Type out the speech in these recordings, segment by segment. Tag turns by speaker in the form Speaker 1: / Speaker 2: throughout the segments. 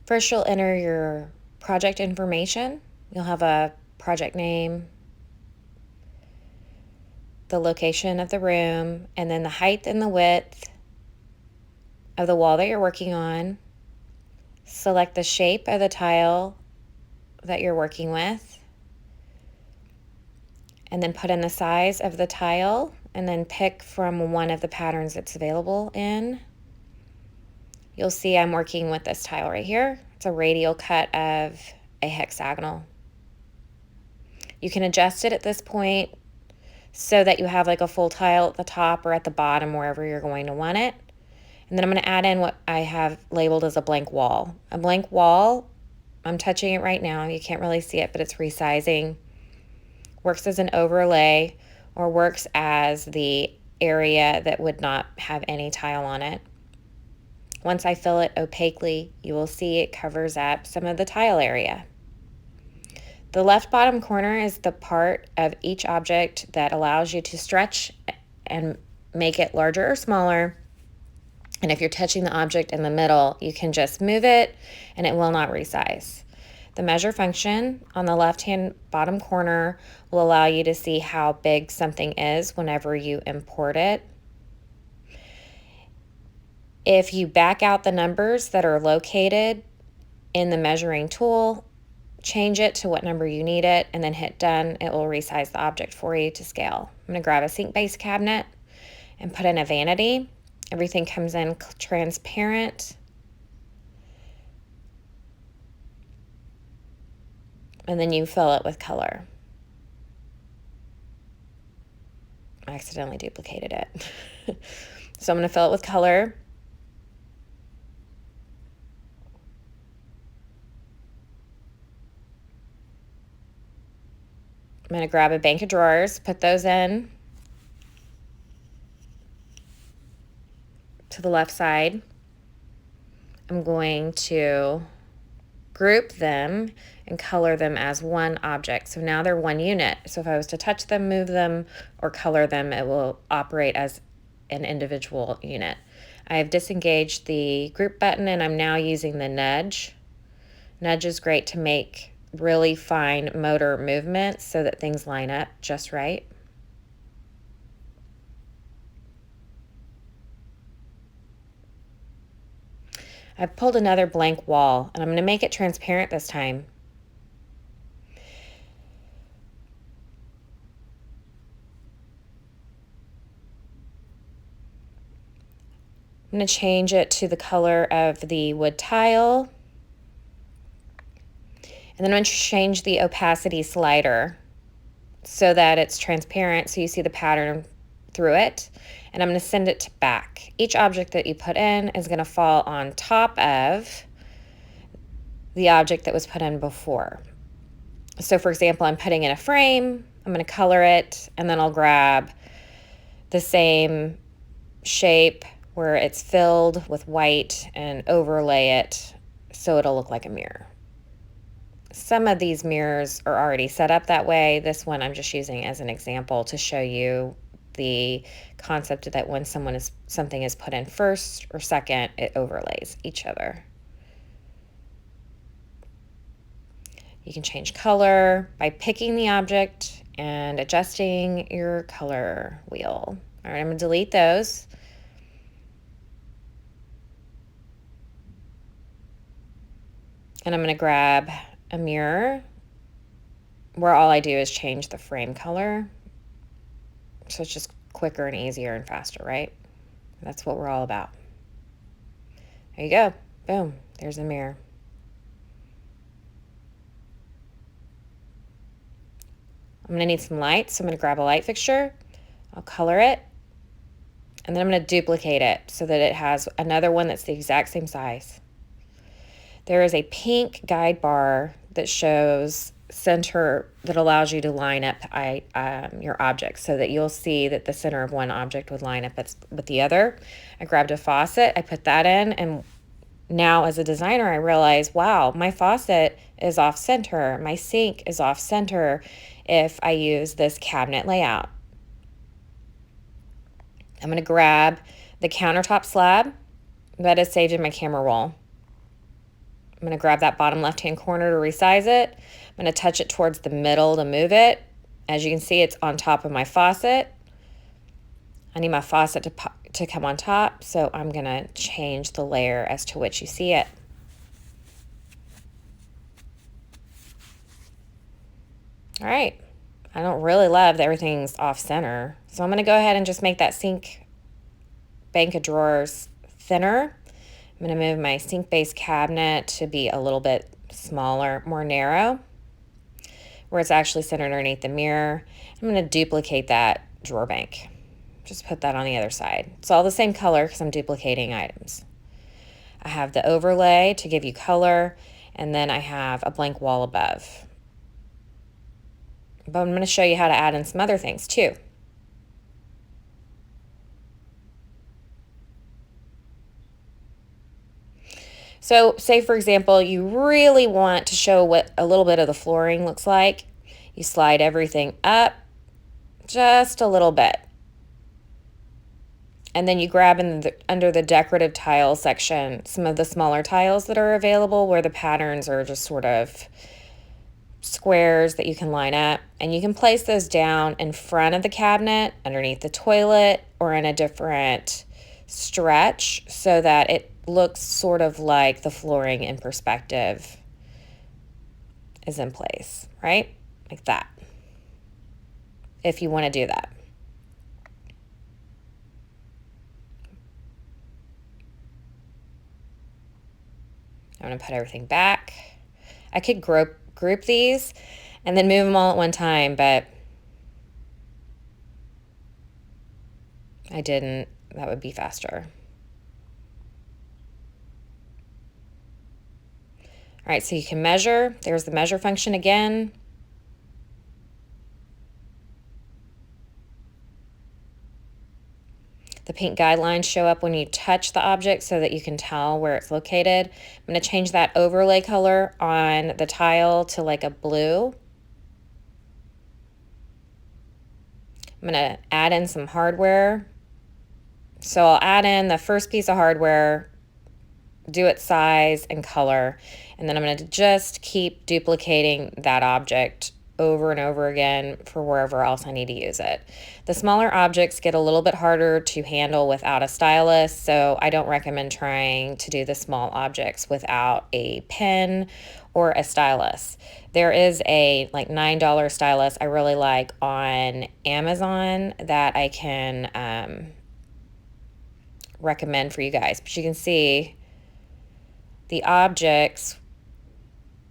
Speaker 1: First, you'll enter your project information. You'll have a project name, the location of the room, and then the height and the width of the wall that you're working on. Select the shape of the tile that you're working with, and then put in the size of the tile, and then pick from one of the patterns that's available in. You'll see I'm working with this tile right here. It's a radial cut of a hexagonal. You can adjust it at this point so that you have like a full tile at the top or at the bottom, wherever you're going to want it. And then I'm going to add in what I have labeled as a blank wall. A blank wall, I'm touching it right now. You can't really see it, but it's resizing. Works as an overlay or works as the area that would not have any tile on it. Once I fill it opaquely, you will see it covers up some of the tile area. The left bottom corner is the part of each object that allows you to stretch and make it larger or smaller. And if you're touching the object in the middle, you can just move it and it will not resize. The measure function on the left-hand bottom corner will allow you to see how big something is whenever you import it. If you back out the numbers that are located in the measuring tool, change it to what number you need it, and then hit done, it will resize the object for you to scale. I'm going to grab a sink base cabinet and put in a vanity. Everything comes in transparent. And then you fill it with color. I accidentally duplicated it. So I'm going to fill it with color. I'm going to grab a bank of drawers, put those in to the left side. I'm going to group them and color them as one object. So now they're one unit. So if I was to touch them, move them, or color them, it will operate as an individual unit. I have disengaged the group button and I'm now using the nudge. Nudge is great to make really fine motor movements so that things line up just right. I've pulled another blank wall and I'm going to make it transparent this time. I'm going to change it to the color of the wood tile. And then I'm going to change the opacity slider so that it's transparent so you see the pattern through it. And I'm going to send it to back. Each object that you put in is going to fall on top of the object that was put in before. So for example, I'm putting in a frame, I'm going to color it, and then I'll grab the same shape where it's filled with white and overlay it so it'll look like a mirror. Some of these mirrors are already set up that way. This one I'm just using as an example to show you the concept that when something is put in first or second, it overlays each other. You can change color by picking the object and adjusting your color wheel. All right, I'm going to delete those. And I'm going to grab a mirror where all I do is change the frame color. So it's just quicker and easier and faster, right? That's what we're all about. There you go. Boom. There's a mirror. I'm going to need some light, so I'm going to grab a light fixture. I'll color it. And then I'm going to duplicate it so that it has another one that's the exact same size. There is a pink guide bar that shows center that allows you to line up your objects so that you'll see that the center of one object would line up with the other. I grabbed a faucet, I put that in, and now as a designer I realize, wow, my faucet is off center, my sink is off center if I use this cabinet layout. I'm going to grab the countertop slab that is saved in my camera roll. I'm going to grab that bottom left-hand corner to resize it. I'm going to touch it towards the middle to move it. As you can see, it's on top of my faucet. I need my faucet to come on top, so I'm going to change the layer as to which you see it. All right. I don't really love that everything's off center, so I'm going to go ahead and just make that sink bank of drawers thinner. I'm going to move my sink base cabinet to be a little bit smaller, more narrow, where it's actually centered underneath the mirror. I'm going to duplicate that drawer bank. Just put that on the other side. It's all the same color because I'm duplicating items. I have the overlay to give you color, and then I have a blank wall above. But I'm going to show you how to add in some other things too. So say, for example, you really want to show what a little bit of the flooring looks like. You slide everything up just a little bit. And then you grab under the decorative tile section some of the smaller tiles that are available where the patterns are just sort of squares that you can line up. And you can place those down in front of the cabinet, underneath the toilet, or in a different stretch so that it looks sort of like the flooring in perspective is in place, right? Like that. If you want to do that. I'm going to put everything back. I could group these and then move them all at one time, but I didn't. That would be faster. All right, so you can measure. There's the measure function again. The pink guidelines show up when you touch the object so that you can tell where it's located. I'm going to change that overlay color on the tile to like a blue. I'm going to add in some hardware. So I'll add in the first piece of hardware, do its size and color, and then I'm going to just keep duplicating that object over and over again for wherever else I need to use it. The smaller objects get a little bit harder to handle without a stylus, so I don't recommend trying to do the small objects without a pen or a stylus. There is a like $9 stylus I really like on Amazon that I can recommend for you guys. But you can see the objects,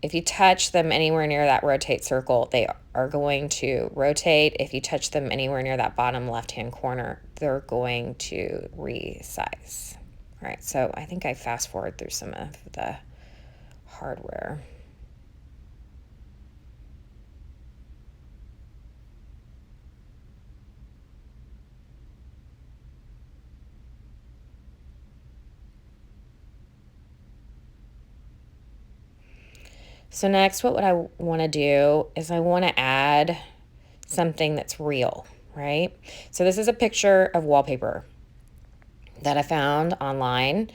Speaker 1: if you touch them anywhere near that rotate circle, they are going to rotate. If you touch them anywhere near that bottom left-hand corner, they're going to resize. All right, so I think I fast forward through some of the hardware. So next, what I want to do is I want to add something that's real, right? So this is a picture of wallpaper that I found online.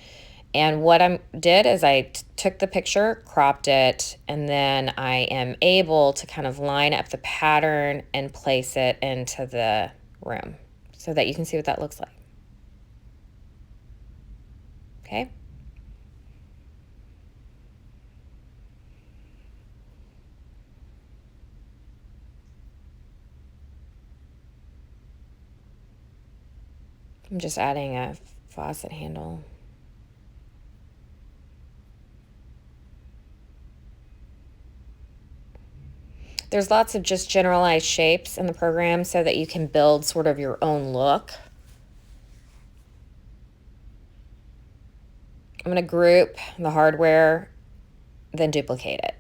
Speaker 1: And what I did is I took the picture, cropped it, and then I am able to kind of line up the pattern and place it into the room so that you can see what that looks like. Okay? I'm just adding a faucet handle. There's lots of just generalized shapes in the program so that you can build sort of your own look. I'm going to group the hardware, then duplicate it,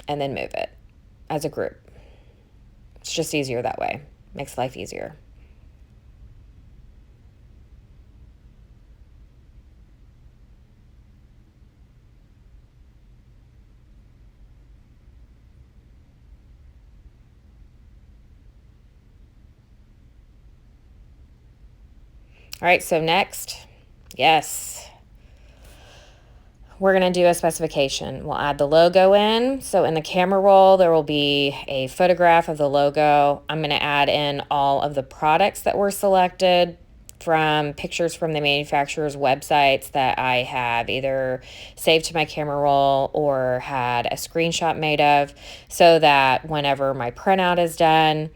Speaker 1: and then move it as a group. It's just easier that way. Makes life easier. All right, so next, yes, we're going to do a specification. We'll add the logo in. So in the camera roll, there will be a photograph of the logo. I'm going to add in all of the products that were selected from pictures from the manufacturer's websites that I have either saved to my camera roll or had a screenshot made of, so that whenever my printout is done,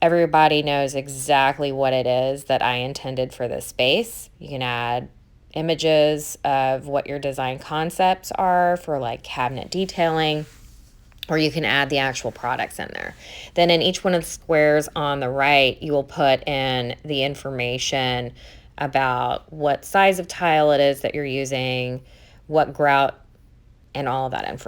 Speaker 1: everybody knows exactly what it is that I intended for this space. You can add images of what your design concepts are for like cabinet detailing, or you can add the actual products in there. Then in each one of the squares on the right, you will put in the information about what size of tile it is that you're using, what grout, and all of that information.